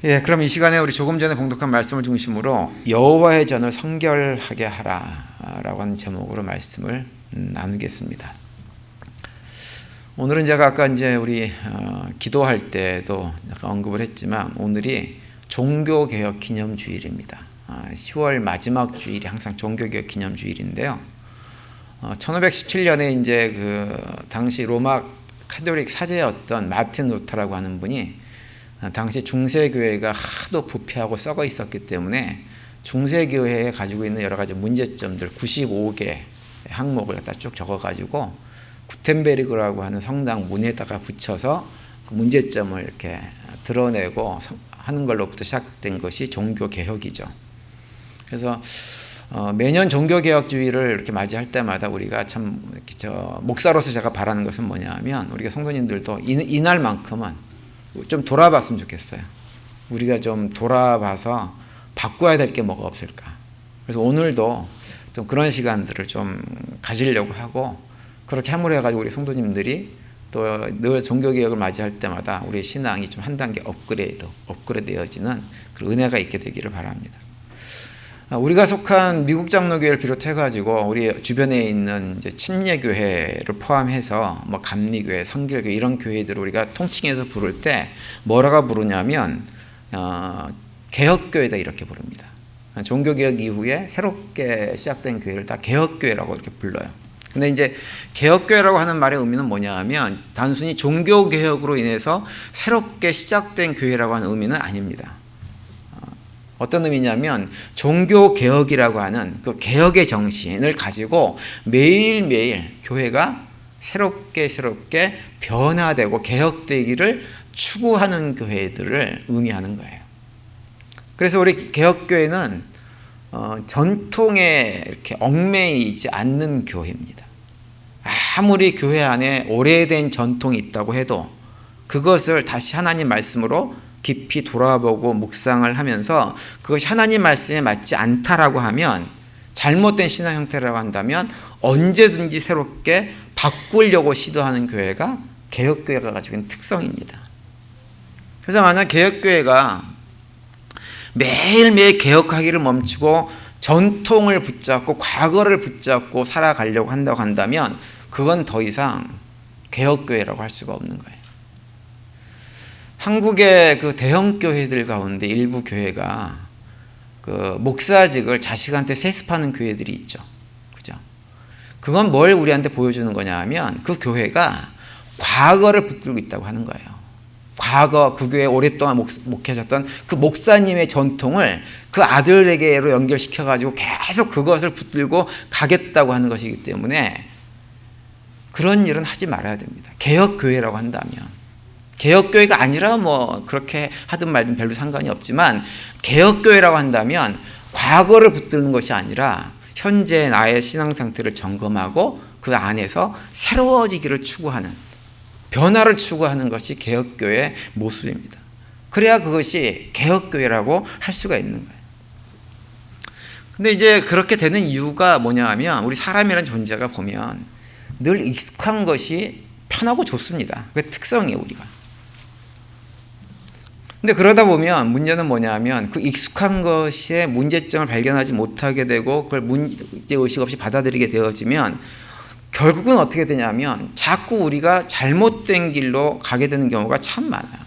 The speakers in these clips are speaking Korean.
예, 그럼 이 시간에 우리 조금 전에 봉독한 말씀을 중심으로 여호와의 전을 성결하게 하라라고 하는 제목으로 말씀을 나누겠습니다. 오늘은 제가 아까 이제 우리 기도할 때도 약간 언급을 했지만 오늘이 종교개혁 기념주일입니다. 10월 마지막 주일이 항상 종교개혁 기념주일인데요. 1517년에 이제 그 당시 로마 카톨릭 사제였던 마틴 루터라고 하는 분이 당시 중세교회가 하도 부패하고 썩어 있었기 때문에 중세교회에 가지고 있는 여러 가지 문제점들 95개 항목을 갖다 쭉 적어가지고 구텐베르그라고 하는 성당 문에다가 붙여서 그 문제점을 이렇게 드러내고 하는 걸로부터 시작된 것이 종교개혁이죠. 그래서 매년 종교개혁주의를 이렇게 맞이할 때마다 우리가 참 목사로서 제가 바라는 것은 뭐냐 하면 우리가 성도님들도 이날만큼은 좀 돌아봤으면 좋겠어요. 우리가 좀 돌아봐서 바꿔야 될 게 뭐가 없을까. 그래서 오늘도 좀 그런 시간들을 좀 가지려고 하고 그렇게 함으로 해가지고 우리 성도님들이 또 늘 종교개혁을 맞이할 때마다 우리의 신앙이 좀 한 단계 업그레이드되어지는 그런 은혜가 있게 되기를 바랍니다. 우리가 속한 미국 장로교회를 비롯해가지고 우리 주변에 있는 이제 침례교회를 포함해서 뭐 감리교회, 성결교회 이런 교회들을 우리가 통칭해서 부를 때 뭐라고 부르냐면 개혁교회다 이렇게 부릅니다. 종교개혁 이후에 새롭게 시작된 교회를 다 개혁교회라고 이렇게 불러요. 근데 이제 개혁교회라고 하는 말의 의미는 뭐냐 하면 단순히 종교개혁으로 인해서 새롭게 시작된 교회라고 하는 의미는 아닙니다. 어떤 의미냐면 종교개혁이라고 하는 그 개혁의 정신을 가지고 매일매일 교회가 새롭게 변화되고 개혁되기를 추구하는 교회들을 의미하는 거예요. 그래서 우리 개혁교회는 전통에 이렇게 얽매이지 않는 교회입니다. 아무리 교회 안에 오래된 전통이 있다고 해도 그것을 다시 하나님 말씀으로 깊이 돌아보고 묵상을 하면서 그것이 하나님 말씀에 맞지 않다라고 하면 잘못된 신앙 형태라고 한다면 언제든지 새롭게 바꾸려고 시도하는 교회가 개혁교회가 가지고 있는 특성입니다. 그래서 만약 개혁교회가 매일매일 개혁하기를 멈추고 전통을 붙잡고 과거를 붙잡고 살아가려고 한다고 한다면 그건 더 이상 개혁교회라고 할 수가 없는 거예요. 한국의 그 대형 교회들 가운데 일부 교회가 그 목사직을 자식한테 세습하는 교회들이 있죠. 그죠? 그건 뭘 우리한테 보여주는 거냐 하면 그 교회가 과거를 붙들고 있다고 하는 거예요. 과거 그 교회에 오랫동안 목회하셨던 그 목사님의 전통을 그 아들에게로 연결시켜가지고 계속 그것을 붙들고 가겠다고 하는 것이기 때문에 그런 일은 하지 말아야 됩니다. 개혁교회라고 한다면. 개혁교회가 아니라 뭐 그렇게 하든 말든 별로 상관이 없지만 개혁교회라고 한다면 과거를 붙드는 것이 아니라 현재 나의 신앙 상태를 점검하고 그 안에서 새로워지기를 추구하는 변화를 추구하는 것이 개혁교회의 모습입니다. 그래야 그것이 개혁교회라고 할 수가 있는 거예요. 근데 이제 그렇게 되는 이유가 뭐냐 하면 우리 사람이라는 존재가 보면 늘 익숙한 것이 편하고 좋습니다. 그게 특성이에요, 우리가. 근데 그러다 보면 문제는 뭐냐면 그 익숙한 것의 문제점을 발견하지 못하게 되고 그걸 문제의식 없이 받아들이게 되어지면 결국은 어떻게 되냐면 자꾸 우리가 잘못된 길로 가게 되는 경우가 참 많아요.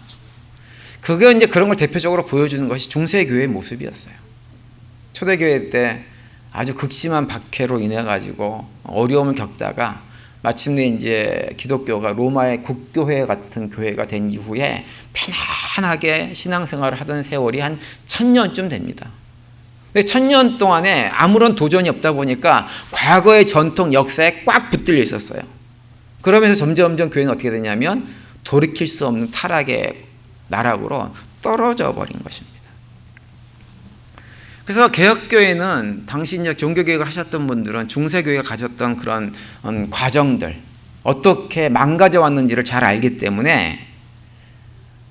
그게 이제 그런 걸 대표적으로 보여주는 것이 중세교회의 모습이었어요. 초대교회 때 아주 극심한 박해로 인해 가지고 어려움을 겪다가 마침내 이제 기독교가 로마의 국교회 같은 교회가 된 이후에 편안하게 신앙생활을 하던 세월이 한 1000년쯤 됩니다. 근데 1000년 동안에 아무런 도전이 없다 보니까 과거의 전통 역사에 꽉 붙들려 있었어요. 그러면서 점점 교회는 어떻게 되냐면 돌이킬 수 없는 타락의 나락으로 떨어져 버린 것입니다. 그래서 개혁교회는 당시 이제 종교개혁을 하셨던 분들은 중세교회가 가졌던 그런 과정들 어떻게 망가져 왔는지를 잘 알기 때문에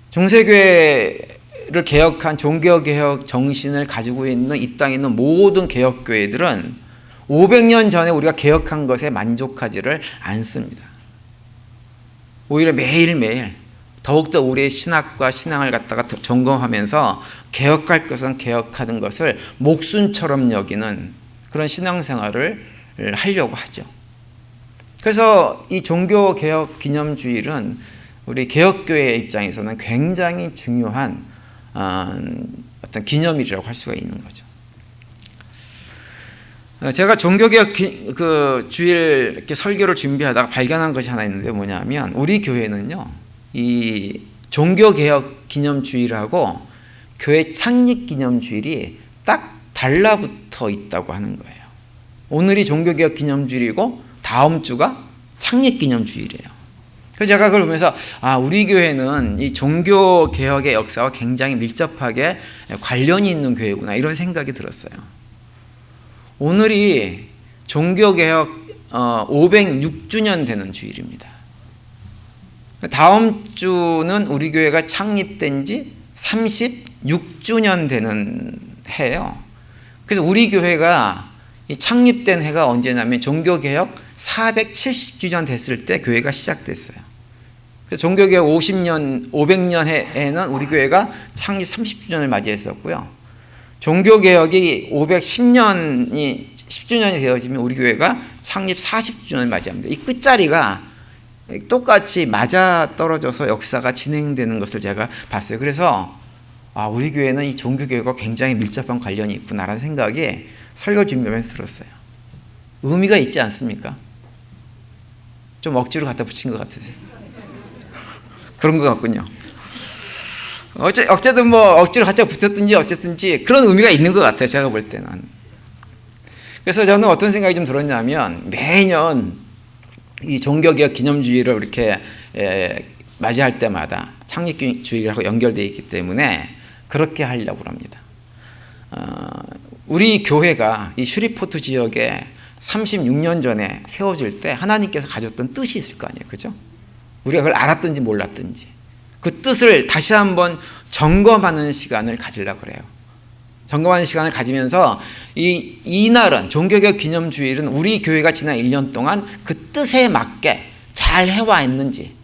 중세교회를 개혁한 종교개혁 정신을 가지고 있는 이 땅에 있는 모든 개혁교회들은 500년 전에 우리가 개혁한 것에 만족하지를 않습니다. 오히려 매일매일 더욱더 우리의 신학과 신앙을 갖다가 점검하면서 개혁할 것은 개혁하는 것을 목숨처럼 여기는 그런 신앙생활을 하려고 하죠. 그래서 이 종교개혁 기념주일은 우리 개혁교회의 입장에서는 굉장히 중요한 어떤 기념일이라고 할 수가 있는 거죠. 제가 종교개혁 주일 이렇게 설교를 준비하다가 발견한 것이 하나 있는데 뭐냐면 우리 교회는요, 이 종교개혁 기념주일하고 교회 창립 기념주일이 딱 달라붙어 있다고 하는 거예요. 오늘이 종교개혁 기념주일이고 다음 주가 창립 기념주일이에요. 그래서 제가 그걸 보면서 우리 교회는 이 종교개혁의 역사와 굉장히 밀접하게 관련이 있는 교회구나 이런 생각이 들었어요. 오늘이 종교개혁 506주년 되는 주일입니다. 다음 주는 우리 교회가 창립된 지 36주년 되는 해예요. 그래서 우리 교회가 창립된 해가 언제냐면 종교개혁 470주년 됐을 때 교회가 시작됐어요. 그래서 종교개혁 500년 해에는 우리 교회가 창립 30주년을 맞이했었고요. 종교개혁이 10주년이 되어지면 우리 교회가 창립 40주년을 맞이합니다. 이 끝자리가 똑같이 맞아떨어져서 역사가 진행되는 것을 제가 봤어요. 그래서 우리 교회는 이 종교개혁과 굉장히 밀접한 관련이 있구나라는 생각이 설교 준비하면서 들었어요. 의미가 있지 않습니까? 좀 억지로 갖다 붙인 것 같으세요? 그런 것 같군요. 어쨌든 뭐 억지로 갖다 붙였든지 어쨌든지 그런 의미가 있는 것 같아요. 제가 볼 때는. 그래서 저는 어떤 생각이 좀 들었냐면 매년 이 종교개혁 기념주의를 이렇게 맞이할 때마다 창립주의하고 연결되어 있기 때문에 그렇게 하려고 합니다. 우리 교회가 이 슈리포트 지역에 36년 전에 세워질 때 하나님께서 가졌던 뜻이 있을 거 아니에요. 그죠? 우리가 그걸 알았든지 몰랐든지 그 뜻을 다시 한번 점검하는 시간을 가지려고 그래요. 점검하는 시간을 가지면서 이날은 종교개혁 기념주일은 우리 교회가 지난 1년 동안 그 뜻에 맞게 잘 해왔는지,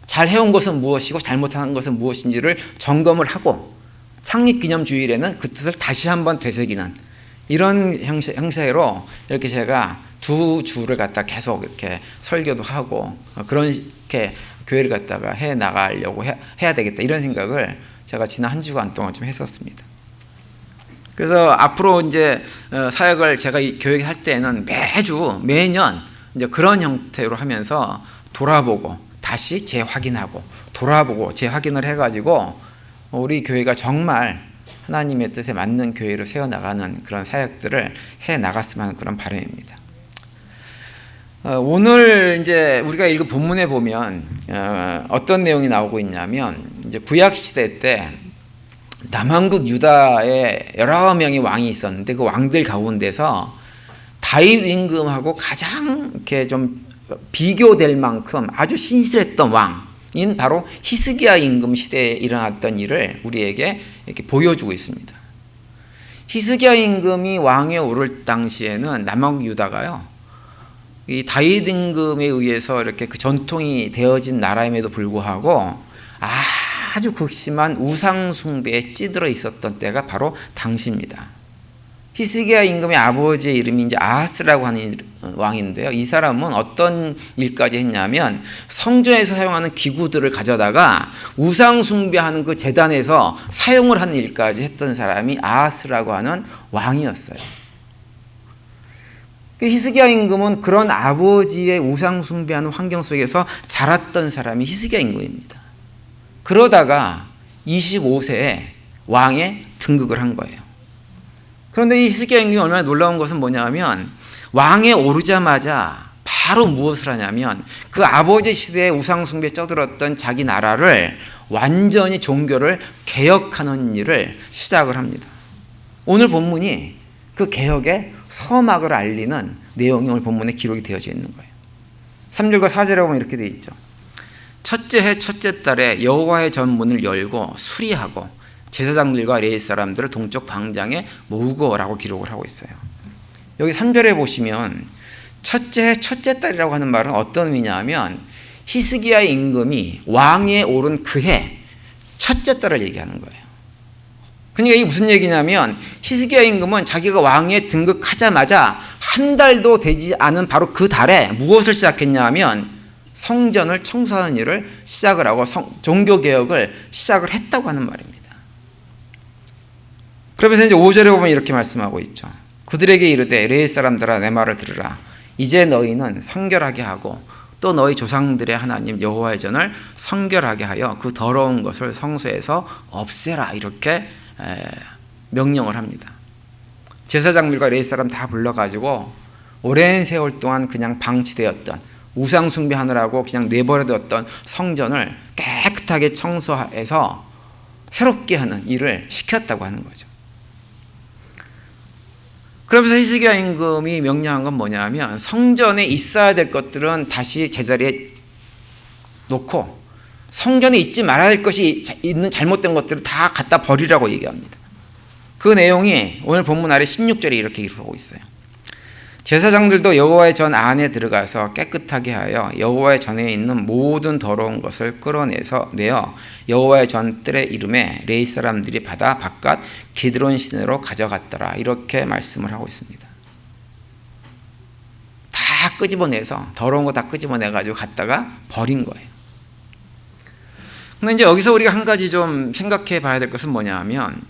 잘 해온 것은 무엇이고 잘못한 것은 무엇인지를 점검을 하고 창립기념주일에는 그 뜻을 다시 한번 되새기는 이런 형태로 이렇게 제가 두 주를 갖다 계속 이렇게 설교도 하고 그렇게 교회를 갖다가 해 나가려고 해야 되겠다 이런 생각을 제가 지난 한 주간 동안 좀 했었습니다. 그래서 앞으로 이제 사역을 제가 이 교회 할 때는 매년 이제 그런 형태로 하면서 돌아보고 다시 재확인하고 돌아보고 재확인을 해가지고 우리 교회가 정말 하나님의 뜻에 맞는 교회로 세워나가는 그런 사역들을 해 나갔으면 하는 그런 바람입니다. 오늘 이제 우리가 읽은 본문에 보면 어떤 내용이 나오고 있냐면 이제 구약 시대 때 남한국 유다에 여러 명의 왕이 있었는데 그 왕들 가운데서 다윗 임금하고 가장 이렇게 좀 비교될 만큼 아주 신실했던 왕인 바로 히스기야 임금 시대에 일어났던 일을 우리에게 이렇게 보여주고 있습니다. 히스기야 임금이 왕에 오를 당시에는 남한국 유다가요, 이 다윗 임금에 의해서 이렇게 그 전통이 되어진 나라임에도 불구하고 아주 극심한 우상 숭배에 찌들어 있었던 때가 바로 당시입니다. 히스기야 임금의 아버지의 이름이 이제 아하스라고 하는 왕인데요. 이 사람은 어떤 일까지 했냐면 성전에서 사용하는 기구들을 가져다가 우상 숭배하는 그 제단에서 사용을 하는 일까지 했던 사람이 아하스라고 하는 왕이었어요. 히스기야 임금은 그런 아버지의 우상 숭배하는 환경 속에서 자랐던 사람이 히스기야 임금입니다. 그러다가 25세에 왕에 등극을 한 거예요. 그런데 이 히스기야 임금이 얼마나 놀라운 것은 뭐냐면 왕에 오르자마자 바로 무엇을 하냐면 그 아버지 시대에 우상 숭배에 쩌들었던 자기 나라를 완전히 종교를 개혁하는 일을 시작을 합니다. 오늘 본문이 그 개혁의 서막을 알리는 내용이 오늘 본문에 기록이 되어져 있는 거예요. 3절과 4절에 보면 이렇게 되어 있죠. 첫째 해 첫째 달에 여호와의 전문을 열고 수리하고 제사장들과 레위 사람들을 동쪽 광장에 모으고라고 기록을 하고 있어요. 여기 3절에 보시면 첫째 해 첫째 달이라고 하는 말은 어떤 의미냐면 히스기야 임금이 왕위에 오른 그해 첫째 달을 얘기하는 거예요. 그러니까 이게 무슨 얘기냐면 히스기야 임금은 자기가 왕위에 등극하자마자 한 달도 되지 않은 바로 그 달에 무엇을 시작했냐 하면 성전을 청소하는 일을 시작을 하고 종교개혁을 시작을 했다고 하는 말입니다. 그러면서 이제 5절에 보면 이렇게 말씀하고 있죠. 그들에게 이르되 이스라엘 사람들아 내 말을 들으라. 이제 너희는 성결하게 하고 또 너희 조상들의 하나님 여호와의 전을 성결하게 하여 그 더러운 것을 성소에서 없애라. 이렇게 명령을 합니다. 제사장들과 레위 사람 다 불러가지고 오랜 세월 동안 그냥 방치되었던 우상 숭배하느라고 그냥 내버려뒀던 성전을 깨끗하게 청소해서 새롭게 하는 일을 시켰다고 하는 거죠. 그러면서 히스기야 임금이 명령한 건 뭐냐면 성전에 있어야 될 것들은 다시 제자리에 놓고 성전에 있지 말아야 할 것이 있는 잘못된 것들을 다 갖다 버리라고 얘기합니다. 그 내용이 오늘 본문 아래 16절에 이렇게 기록하고 있어요. 제사장들도 여호와의 전 안에 들어가서 깨끗하게 하여 여호와의 전에 있는 모든 더러운 것을 끌어내어 여호와의 전 뜰의 이름에 레위 사람들이 받아 바깥 기드론 시내로 가져갔더라. 이렇게 말씀을 하고 있습니다. 다 끄집어내서 더러운 거 다 끄집어내가지고 갖다가 버린 거예요. 근데 이제 여기서 우리가 한 가지 좀 생각해 봐야 될 것은 뭐냐 하면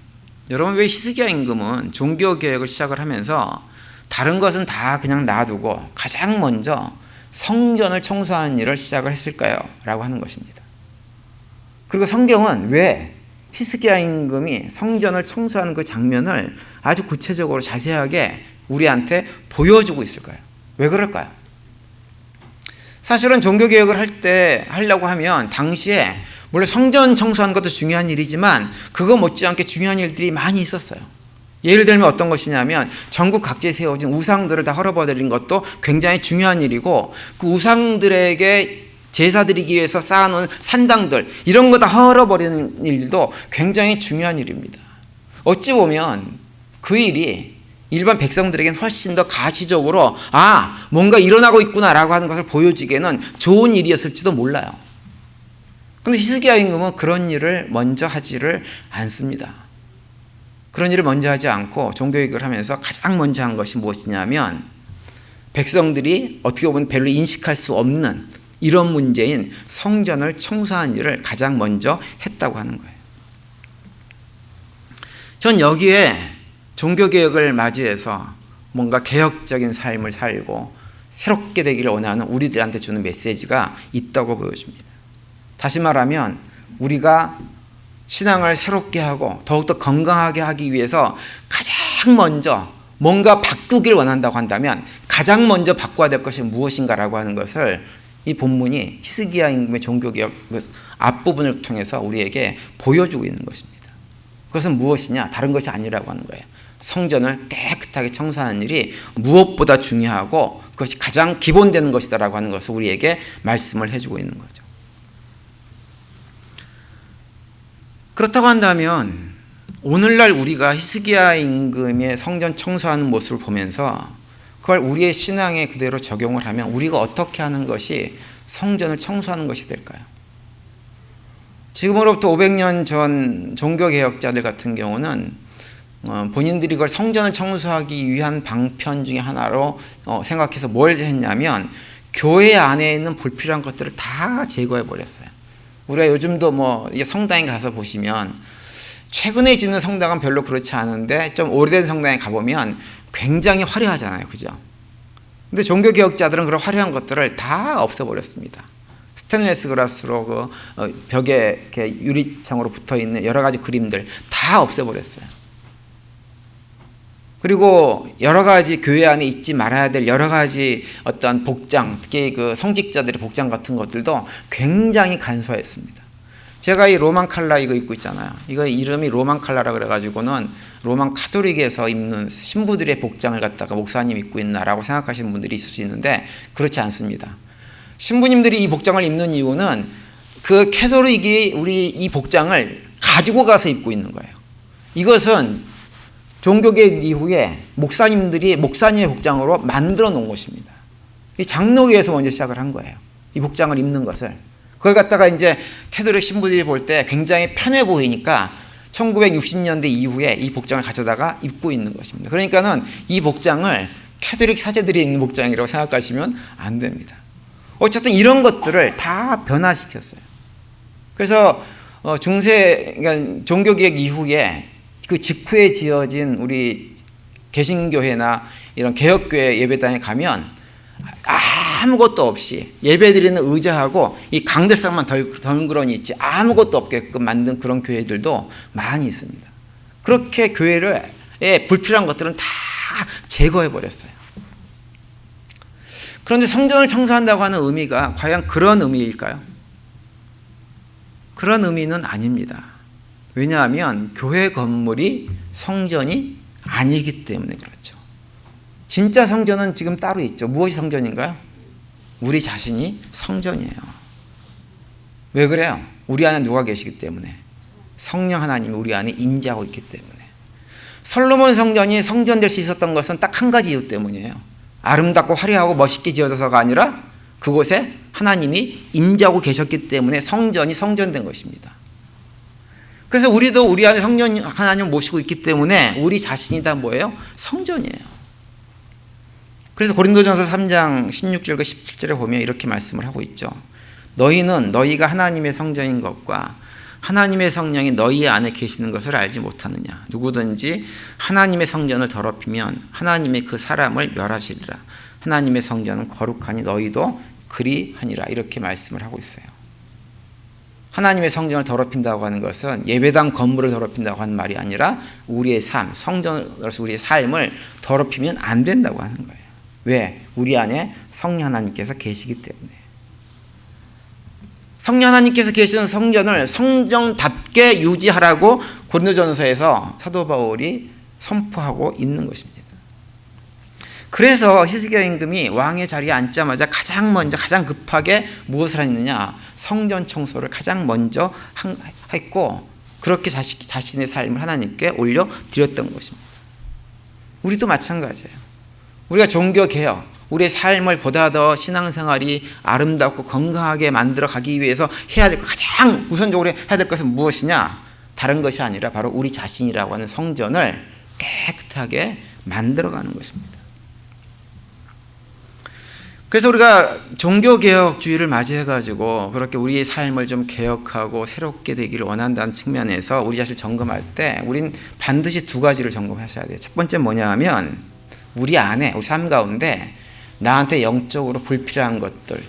여러분 왜 히스기야 임금은 종교개혁을 시작을 하면서 다른 것은 다 그냥 놔두고 가장 먼저 성전을 청소하는 일을 시작을 했을까요? 라고 하는 것입니다. 그리고 성경은 왜 히스기야 임금이 성전을 청소하는 그 장면을 아주 구체적으로 자세하게 우리한테 보여주고 있을까요? 왜 그럴까요? 사실은 종교개혁을 하려고 하면 당시에 물론 성전 청소하는 것도 중요한 일이지만 그거 못지않게 중요한 일들이 많이 있었어요. 예를 들면 어떤 것이냐면 전국 각지에 세워진 우상들을 다 헐어버리는 것도 굉장히 중요한 일이고 그 우상들에게 제사 드리기 위해서 쌓아놓은 산당들 이런 거 다 헐어버리는 일도 굉장히 중요한 일입니다. 어찌 보면 그 일이 일반 백성들에게는 훨씬 더 가시적으로 뭔가 일어나고 있구나라고 하는 것을 보여주기에는 좋은 일이었을지도 몰라요. 그런데 히스기야 임금은 그런 일을 먼저 하지를 않습니다. 그런 일을 먼저 하지 않고 종교개혁을 하면서 가장 먼저 한 것이 무엇이냐면 백성들이 어떻게 보면 별로 인식할 수 없는 이런 문제인 성전을 청소하는 일을 가장 먼저 했다고 하는 거예요. 전 여기에 종교개혁을 맞이해서 뭔가 개혁적인 삶을 살고 새롭게 되기를 원하는 우리들한테 주는 메시지가 있다고 보여집니다. 다시 말하면 우리가 신앙을 새롭게 하고 더욱더 건강하게 하기 위해서 가장 먼저 뭔가 바꾸길 원한다고 한다면 가장 먼저 바꿔야 될 것이 무엇인가라고 하는 것을 이 본문이 히스기야 임금의 종교개혁 앞부분을 통해서 우리에게 보여주고 있는 것입니다. 그것은 무엇이냐? 다른 것이 아니라고 하는 거예요. 성전을 깨끗하게 청소하는 일이 무엇보다 중요하고 그것이 가장 기본되는 것이다라고 하는 것을 우리에게 말씀을 해주고 있는 거죠. 그렇다고 한다면 오늘날 우리가 히스기야 임금의 성전 청소하는 모습을 보면서 그걸 우리의 신앙에 그대로 적용을 하면 우리가 어떻게 하는 것이 성전을 청소하는 것이 될까요? 지금으로부터 500년 전 종교개혁자들 같은 경우는 본인들이 그걸 성전을 청소하기 위한 방편 중에 하나로 생각해서 뭘 했냐면 교회 안에 있는 불필요한 것들을 다 제거해 버렸어요. 우리가 요즘도 성당에 가서 보시면 최근에 짓는 성당은 별로 그렇지 않은데 좀 오래된 성당에 가보면 굉장히 화려하잖아요. 그죠? 근데 종교개혁자들은 그런 화려한 것들을 다 없애버렸습니다. 스테인리스 글라스로 그 벽에 이렇게 유리창으로 붙어 있는 여러 가지 그림들 다 없애버렸어요. 그리고 여러 가지 교회 안에 잊지 말아야 될 여러 가지 어떤 복장, 특히 그 성직자들의 복장 같은 것들도 굉장히 간소했습니다. 제가 이 로만 칼라 이거 입고 있잖아요. 이거 이름이 로만 칼라라 그래가지고는 로만 카톨릭에서 입는 신부들의 복장을 갖다가 목사님 입고 있나라고 생각하시는 분들이 있을 수 있는데 그렇지 않습니다. 신부님들이 이 복장을 입는 이유는 그 캐톨릭이 우리 이 복장을 가지고 가서 입고 있는 거예요. 이것은 종교개혁 이후에 목사님들이 목사님의 복장으로 만들어 놓은 것입니다. 이 장로교에서 먼저 시작을 한 거예요. 이 복장을 입는 것을. 그걸 갖다가 이제 캐톨릭 신부들이 볼 때 굉장히 편해 보이니까 1960년대 이후에 이 복장을 가져다가 입고 있는 것입니다. 그러니까는 이 복장을 캐톨릭 사제들이 입는 복장이라고 생각하시면 안 됩니다. 어쨌든 이런 것들을 다 변화시켰어요. 그래서 그러니까 종교개혁 이후에 그 직후에 지어진 우리 개신교회나 이런 개혁교회 예배당에 가면 아무것도 없이 예배드리는 의자하고 이 강대상만 덩그러니 있지 아무것도 없게끔 만든 그런 교회들도 많이 있습니다. 그렇게 교회에 불필요한 것들은 다 제거해 버렸어요. 그런데 성전을 청소한다고 하는 의미가 과연 그런 의미일까요? 그런 의미는 아닙니다. 왜냐하면 교회 건물이 성전이 아니기 때문에 그렇죠. 진짜 성전은 지금 따로 있죠. 무엇이 성전인가요? 우리 자신이 성전이에요. 왜 그래요? 우리 안에 누가 계시기 때문에. 성령 하나님이 우리 안에 임재하고 있기 때문에. 솔로몬 성전이 성전 될 수 있었던 것은 딱 한 가지 이유 때문이에요. 아름답고 화려하고 멋있게 지어져서가 아니라 그곳에 하나님이 임재하고 계셨기 때문에 성전이 성전된 것입니다. 그래서 우리도 우리 안에 성령 하나님을 모시고 있기 때문에 우리 자신이 다 뭐예요? 성전이에요. 그래서 고린도전서 3장 16절과 17절에 보면 이렇게 말씀을 하고 있죠. 너희는 너희가 하나님의 성전인 것과 하나님의 성령이 너희 안에 계시는 것을 알지 못하느냐. 누구든지 하나님의 성전을 더럽히면 하나님의 그 사람을 멸하시리라. 하나님의 성전은 거룩하니 너희도 그리하니라. 이렇게 말씀을 하고 있어요. 하나님의 성전을 더럽힌다고 하는 것은 예배당 건물을 더럽힌다고 하는 말이 아니라 우리의 삶, 성전으로서 우리의 삶을 더럽히면 안 된다고 하는 거예요. 왜? 우리 안에 성령 하나님께서 계시기 때문에. 성령 하나님께서 계시는 성전을 성전답게 유지하라고 고린도전서에서 사도 바울이 선포하고 있는 것입니다. 그래서 히스기야 임금이 왕의 자리에 앉자마자 가장 먼저 가장 급하게 무엇을 했느냐? 성전 청소를 가장 먼저 했고 그렇게 자신의 삶을 하나님께 올려드렸던 것입니다. 우리도 마찬가지예요. 우리가 종교개혁, 우리의 삶을 보다 더 신앙생활이 아름답고 건강하게 만들어 가기 위해서 해야 될 것, 가장 우선적으로 해야 될 것은 무엇이냐? 다른 것이 아니라 바로 우리 자신이라고 하는 성전을 깨끗하게 만들어가는 것입니다. 그래서 우리가 종교개혁주의를 맞이해가지고 그렇게 우리의 삶을 좀 개혁하고 새롭게 되기를 원한다는 측면에서 우리 자신을 점검할 때 우린 반드시 두 가지를 점검하셔야 돼요. 첫 번째는 뭐냐 하면 우리 안에, 우리 삶 가운데 나한테 영적으로 불필요한 것들,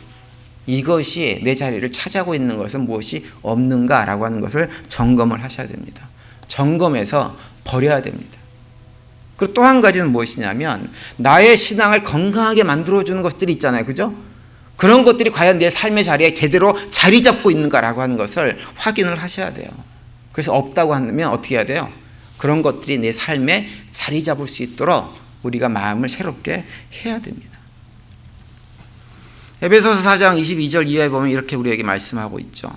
이것이 내 자리를 차지하고 있는 것은 무엇이 없는가라고 하는 것을 점검을 하셔야 됩니다. 점검해서 버려야 됩니다. 그리고 또 한 가지는 무엇이냐면 나의 신앙을 건강하게 만들어주는 것들이 있잖아요. 그죠? 그런 것들이 과연 내 삶의 자리에 제대로 자리 잡고 있는가라고 하는 것을 확인을 하셔야 돼요. 그래서 없다고 하면 어떻게 해야 돼요? 그런 것들이 내 삶에 자리 잡을 수 있도록 우리가 마음을 새롭게 해야 됩니다. 에베소서 4장 22절 이하에 보면 이렇게 우리에게 말씀하고 있죠.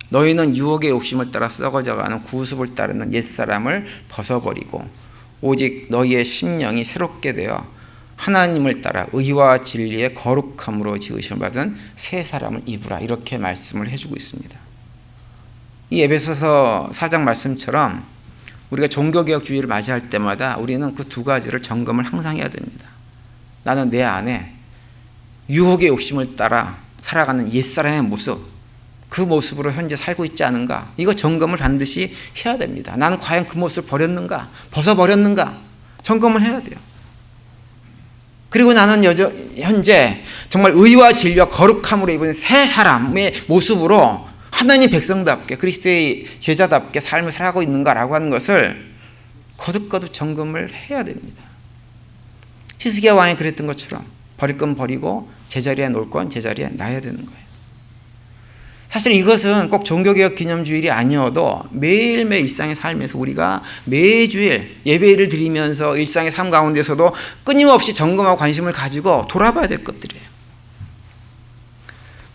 너희는 유혹의 욕심을 따라 썩어져가는 구습을 따르는 옛사람을 벗어버리고 오직 너희의 심령이 새롭게 되어 하나님을 따라 의와 진리의 거룩함으로 지으심을 받은 새 사람을 입으라. 이렇게 말씀을 해주고 있습니다. 이 에베소서 4장 말씀처럼 우리가 종교개혁주의를 맞이할 때마다 우리는 그 두 가지를 점검을 항상 해야 됩니다. 나는 내 안에 유혹의 욕심을 따라 살아가는 옛사람의 모습, 그 모습으로 현재 살고 있지 않은가? 이거 점검을 반드시 해야 됩니다. 나는 과연 그 모습을 버렸는가? 벗어버렸는가? 점검을 해야 돼요. 그리고 나는 현재 정말 의와 진리와 거룩함으로 입은 새 사람의 모습으로 하나님 백성답게 그리스도의 제자답게 삶을 살아가고 있는가라고 하는 것을 거듭거듭 점검을 해야 됩니다. 히스기야 왕이 그랬던 것처럼 버릴 건 버리고 제자리에 놓을 건 제자리에 놔야 되는 거예요. 사실 이것은 꼭 종교개혁 기념주일이 아니어도 매일매일 일상의 삶에서 우리가 매주일 예배를 드리면서 일상의 삶 가운데서도 끊임없이 점검하고 관심을 가지고 돌아봐야 될 것들이에요.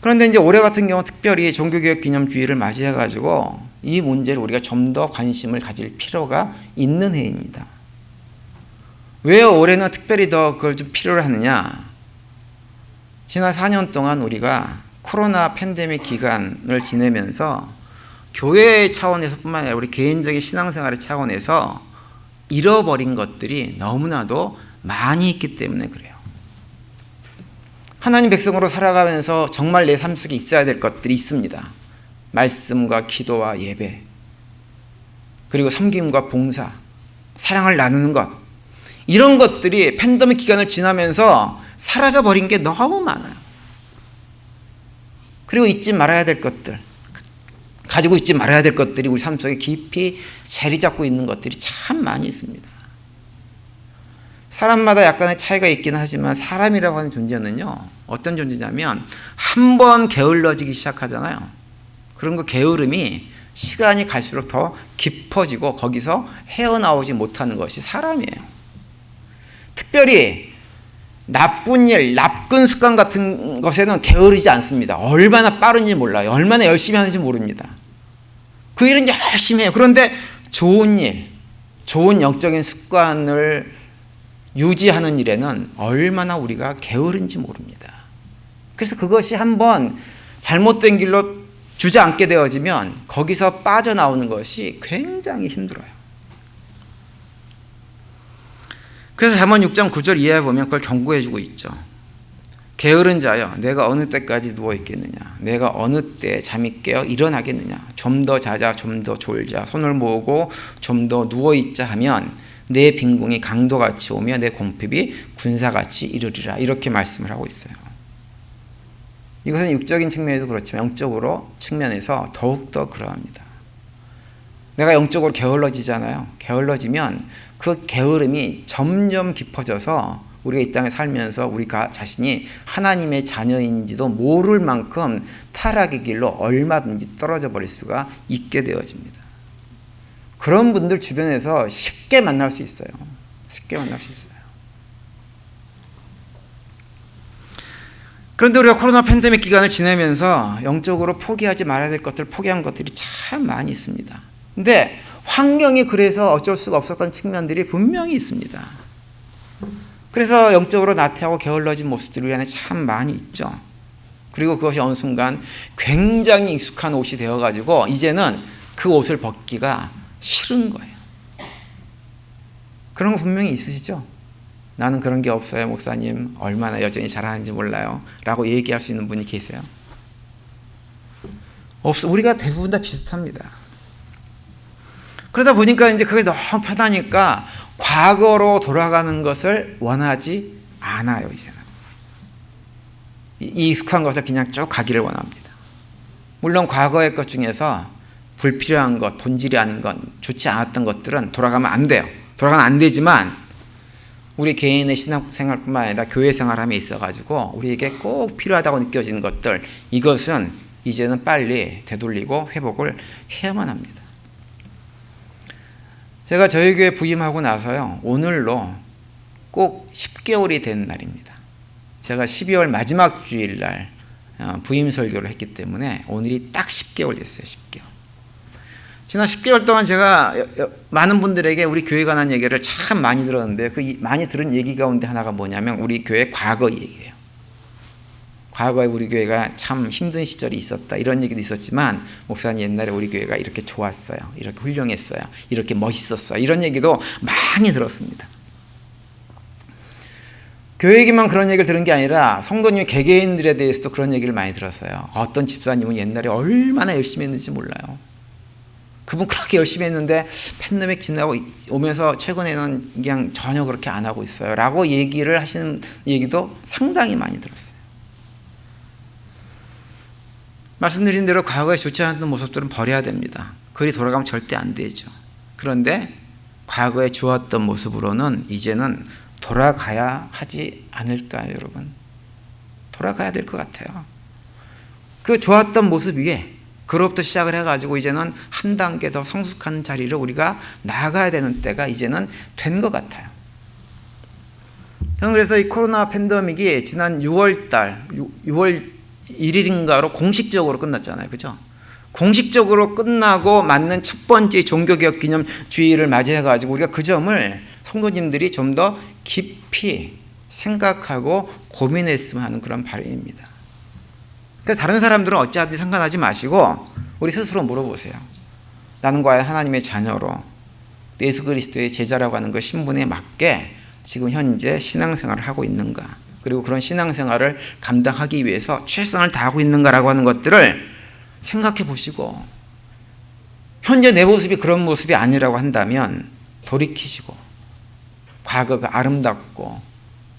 그런데 이제 올해 같은 경우 특별히 종교개혁 기념주일을 맞이해가지고 이 문제를 우리가 좀 더 관심을 가질 필요가 있는 해입니다. 왜 올해는 특별히 더 그걸 좀 필요로 하느냐? 지난 4년 동안 우리가 코로나 팬데믹 기간을 지내면서 교회 차원에서뿐만 아니라 우리 개인적인 신앙생활의 차원에서 잃어버린 것들이 너무나도 많이 있기 때문에 그래요. 하나님 백성으로 살아가면서 정말 내 삶 속에 있어야 될 것들이 있습니다. 말씀과 기도와 예배, 그리고 섬김과 봉사, 사랑을 나누는 것, 이런 것들이 팬데믹 기간을 지나면서 사라져버린 게 너무 많아요. 그리고 잊지 말아야 될 것들, 가지고 있지 말아야 될 것들이 우리 삶 속에 깊이 자리 잡고 있는 것들이 참 많이 있습니다. 사람마다 약간의 차이가 있긴 하지만 사람이라고 하는 존재는요, 어떤 존재냐면 한 번 게을러지기 시작하잖아요. 그런 그 게으름이 시간이 갈수록 더 깊어지고 거기서 헤어나오지 못하는 것이 사람이에요. 특별히 나쁜 일, 나쁜 습관 같은 것에는 게으르지 않습니다. 얼마나 빠른지 몰라요. 얼마나 열심히 하는지 모릅니다. 그 일은 열심히 해요. 그런데 좋은 일, 좋은 영적인 습관을 유지하는 일에는 얼마나 우리가 게으른지 모릅니다. 그래서 그것이 한번 잘못된 길로 주저앉게 되어지면 거기서 빠져나오는 것이 굉장히 힘들어요. 그래서 잠언 6장 9절 이하에 보면 그걸 경고해 주고 있죠. 게으른 자여, 내가 어느 때까지 누워 있겠느냐? 내가 어느 때 잠이 깨어 일어나겠느냐? 좀 더 자자, 좀 더 졸자, 손을 모으고 좀 더 누워 있자 하면 내 빈궁이 강도같이 오며 내 공핍이 군사같이 이르리라. 이렇게 말씀을 하고 있어요. 이것은 육적인 측면에도 그렇지만 영적으로 측면에서 더욱더 그러합니다. 내가 영적으로 게을러지잖아요. 게을러지면 그 게으름이 점점 깊어져서 우리가 이 땅에 살면서 우리가 자신이 하나님의 자녀인지도 모를 만큼 타락의 길로 얼마든지 떨어져 버릴 수가 있게 되어집니다. 그런 분들 주변에서 쉽게 만날 수 있어요. 쉽게 만날 수 있어요. 그런데 우리가 코로나 팬데믹 기간을 지내면서 영적으로 포기하지 말아야 될 것들, 포기한 것들이 참 많이 있습니다. 근데 환경이 그래서 어쩔 수가 없었던 측면들이 분명히 있습니다. 그래서 영적으로 나태하고 게을러진 모습들이 우리 안에 참 많이 있죠. 그리고 그것이 어느 순간 굉장히 익숙한 옷이 되어가지고 이제는 그 옷을 벗기가 싫은 거예요. 그런 거 분명히 있으시죠? 나는 그런 게 없어요, 목사님. 얼마나 여전히 잘하는지 몰라요. 라고 얘기할 수 있는 분이 계세요? 없어. 우리가 대부분 다 비슷합니다. 그러다 보니까 이제 그게 너무 편하니까 과거로 돌아가는 것을 원하지 않아요, 이제는. 이 익숙한 것을 그냥 쭉 가기를 원합니다. 물론 과거의 것 중에서 불필요한 것, 본질이 아닌 것, 좋지 않았던 것들은 돌아가면 안 돼요. 돌아가면 안 되지만 우리 개인의 신앙생활뿐만 아니라 교회 생활함에 있어가지고 우리에게 꼭 필요하다고 느껴지는 것들, 이것은 이제는 빨리 되돌리고 회복을 해야만 합니다. 제가 저희 교회 부임하고 나서요, 오늘로 꼭 10개월이 된 날입니다. 제가 12월 마지막 주일날 부임 설교를 했기 때문에 오늘이 딱 10개월 됐어요. 10개월. 지난 10개월 동안 제가 많은 분들에게 우리 교회에 관한 얘기를 참 많이 들었는데 그 많이 들은 얘기 가운데 하나가 뭐냐면 우리 교회 과거 얘기예요. 과거에 우리 교회가 참 힘든 시절이 있었다, 이런 얘기도 있었지만 목사님 옛날에 우리 교회가 이렇게 좋았어요, 이렇게 훌륭했어요, 이렇게 멋있었어요, 이런 얘기도 많이 들었습니다. 교회에게만 그런 얘기를 들은 게 아니라 성도님 개개인들에 대해서도 그런 얘기를 많이 들었어요. 어떤 집사님은 옛날에 얼마나 열심히 했는지 몰라요. 그분 그렇게 열심히 했는데 팬데믹 지나고 오면서 최근에는 그냥 전혀 그렇게 안 하고 있어요 라고 얘기를 하시는 얘기도 상당히 많이 들었어요. 말씀드린 대로 과거에 좋지 않았던 모습들은 버려야 됩니다. 그리 돌아가면 절대 안 되죠. 그런데 과거에 좋았던 모습으로는 이제는 돌아가야 하지 않을까요, 여러분? 돌아가야 될 것 같아요. 그 좋았던 모습 위에 그로부터 시작을 해가지고 이제는 한 단계 더 성숙한 자리를 우리가 나아가야 되는 때가 이제는 된 것 같아요. 저는 그래서 이 코로나 팬데믹이 지난 6월 1일인가로 공식적으로 끝났잖아요. 그죠? 공식적으로 끝나고 맞는 첫 번째 종교개혁 기념 주일을 맞이해가지고 우리가 그 점을 성도님들이 좀 더 깊이 생각하고 고민했으면 하는 그런 바람입니다. 그래서 다른 사람들은 어찌하든지 상관하지 마시고 우리 스스로 물어보세요. 나는 과연 하나님의 자녀로 예수 그리스도의 제자라고 하는 그 신분에 맞게 지금 현재 신앙생활을 하고 있는가, 그리고 그런 신앙생활을 감당하기 위해서 최선을 다하고 있는가라고 하는 것들을 생각해 보시고, 현재 내 모습이 그런 모습이 아니라고 한다면 돌이키시고 과거가 아름답고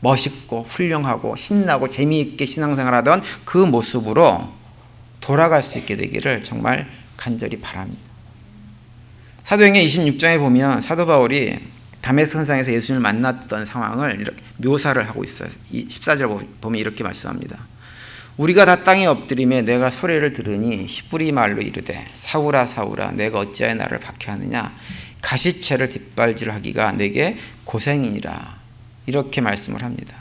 멋있고 훌륭하고 신나고 재미있게 신앙생활하던 그 모습으로 돌아갈 수 있게 되기를 정말 간절히 바랍니다. 사도행전 26장에 보면 사도 바울이 다메섹 선상에서 예수님을 만났던 상황을 이렇게 묘사를 하고 있어요. 14절 보면 이렇게 말씀합니다. 우리가 다 땅에 엎드림에 내가 소리를 들으니 히브리 말로 이르되 사울아 사울아 내가 어찌하여 나를 박해하느냐, 가시채를 뒷발질하기가 내게 고생이니라, 이렇게 말씀을 합니다.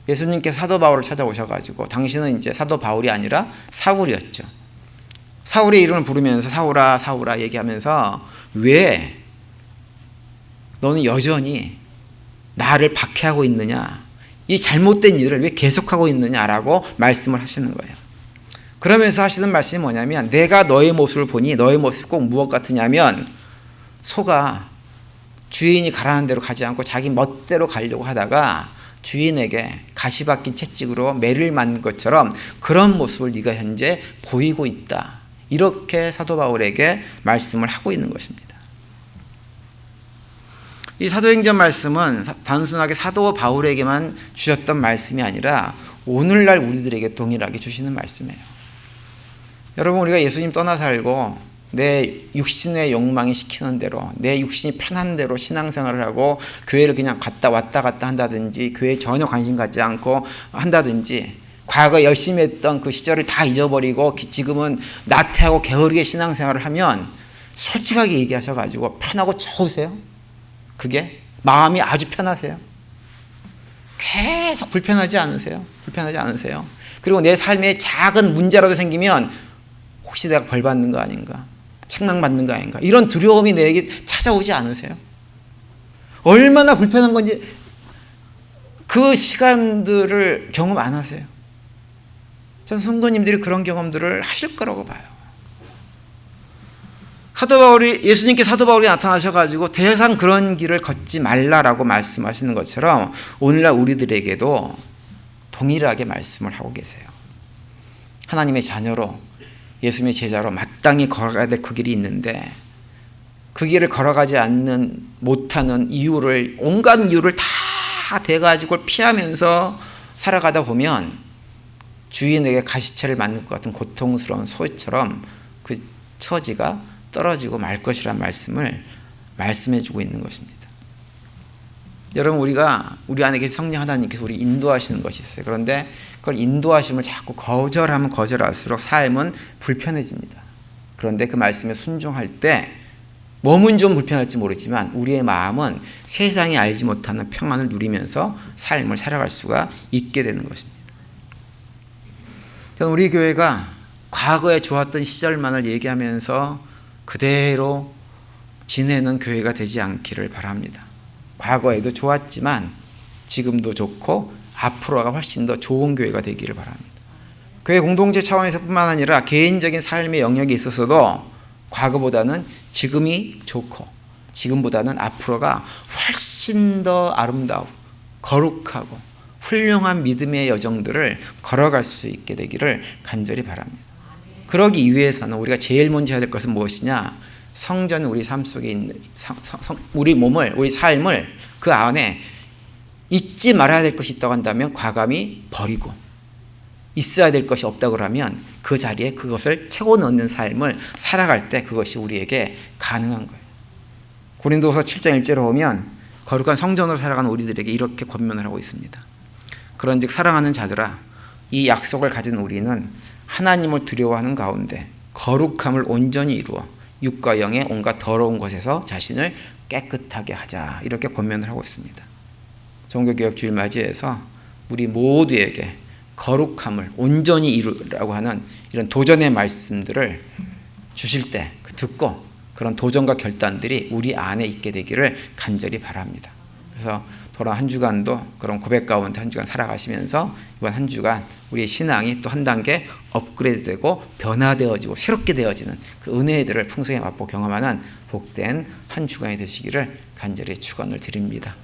예수님께서 사도 바울을 찾아오셔가지고 당신은 이제 사도 바울이 아니라 사울이었죠. 사울의 이름을 부르면서 사울아 사울아 얘기하면서 왜 너는 여전히 나를 박해하고 있느냐, 이 잘못된 일을 왜 계속하고 있느냐라고 말씀을 하시는 거예요. 그러면서 하시는 말씀이 뭐냐면, 내가 너의 모습을 보니 너의 모습이 꼭 무엇 같으냐면 소가 주인이 가라는 대로 가지 않고 자기 멋대로 가려고 하다가 주인에게 가시박힌 채찍으로 매를 맞는 것처럼 그런 모습을 네가 현재 보이고 있다, 이렇게 사도 바울에게 말씀을 하고 있는 것입니다. 이 사도행전 말씀은 단순하게 사도 바울에게만 주셨던 말씀이 아니라 오늘날 우리들에게 동일하게 주시는 말씀이에요. 여러분, 우리가 예수님 떠나 살고 내 육신의 욕망이 시키는 대로, 내 육신이 편한 대로 신앙생활을 하고 교회를 그냥 갔다 왔다 갔다 한다든지 교회에 전혀 관심 갖지 않고 한다든지, 과거 열심히 했던 그 시절을 다 잊어버리고 지금은 나태하고 게으르게 신앙생활을 하면 솔직하게 얘기하셔가지고 편하고 좋으세요? 그게 마음이 아주 편하세요? 계속 불편하지 않으세요? 불편하지 않으세요? 그리고 내 삶에 작은 문제라도 생기면 혹시 내가 벌 받는 거 아닌가, 책망받는 거 아닌가, 이런 두려움이 내게 찾아오지 않으세요? 얼마나 불편한 건지 그 시간들을 경험 안 하세요? 전 성도님들이 그런 경험들을 하실 거라고 봐요. 예수님께 사도 바울이 나타나셔가지고 더 이상 그런 길을 걷지 말라라고 말씀하시는 것처럼 오늘날 우리들에게도 동일하게 말씀을 하고 계세요. 하나님의 자녀로 예수님의 제자로 마땅히 걸어가야 될 그 길이 있는데, 그 길을 걸어가지 못하는 이유를, 온갖 이유를 다 대가지고 피하면서 살아가다 보면 주인에게 가시채를 맞는 것 같은 고통스러운 소처럼 그 처지가 떨어지고 말 것이라는 말씀을 말씀해 주고 있는 것입니다. 여러분, 우리 안에 계신 성령 하나님께서 우리 인도하시는 것이 있어요. 그런데 그걸 인도하심을 자꾸 거절하면 거절할수록 삶은 불편해집니다. 그런데 그 말씀에 순종할 때 몸은 좀 불편할지 모르지만 우리의 마음은 세상이 알지 못하는 평안을 누리면서 삶을 살아갈 수가 있게 되는 것입니다. 저는 우리 교회가 과거에 좋았던 시절만을 얘기하면서 그대로 지내는 교회가 되지 않기를 바랍니다. 과거에도 좋았지만 지금도 좋고 앞으로가 훨씬 더 좋은 교회가 되기를 바랍니다. 교회 공동체 차원에서 뿐만 아니라 개인적인 삶의 영역에 있어서도 과거보다는 지금이 좋고 지금보다는 앞으로가 훨씬 더 아름다워 거룩하고 훌륭한 믿음의 여정들을 걸어갈 수 있게 되기를 간절히 바랍니다. 그러기 위해서는 우리가 제일 먼저 해야 될 것은 무엇이냐? 성전은 우리 삶 속에 있는 우리 몸을, 우리 삶을 그 안에 잊지 말아야 될 것이 있다고 한다면 과감히 버리고, 있어야 될 것이 없다고 하면 그 자리에 그것을 채워 넣는 삶을 살아갈 때 그것이 우리에게 가능한 거예요. 고린도후서 7장 1절에 보면 거룩한 성전으로 살아가는 우리들에게 이렇게 권면을 하고 있습니다. 그런즉 사랑하는 자들아, 이 약속을 가진 우리는 하나님을 두려워하는 가운데 거룩함을 온전히 이루어 육과 영의 온갖 더러운 것에서 자신을 깨끗하게 하자, 이렇게 권면을 하고 있습니다. 종교개혁주일 맞이해서 우리 모두에게 거룩함을 온전히 이루라고 하는 이런 도전의 말씀들을 주실 때 듣고 그런 도전과 결단들이 우리 안에 있게 되기를 간절히 바랍니다. 그래서 돌아온 한 주간도 그런 고백 가운데 한 주간 살아가시면서 이번 한 주간 우리의 신앙이 또 한 단계 업그레이드되고 변화되어지고 새롭게 되어지는 그 은혜들을 풍성히 맛보고 경험하는 복된 한 주간이 되시기를 간절히 축원을 드립니다.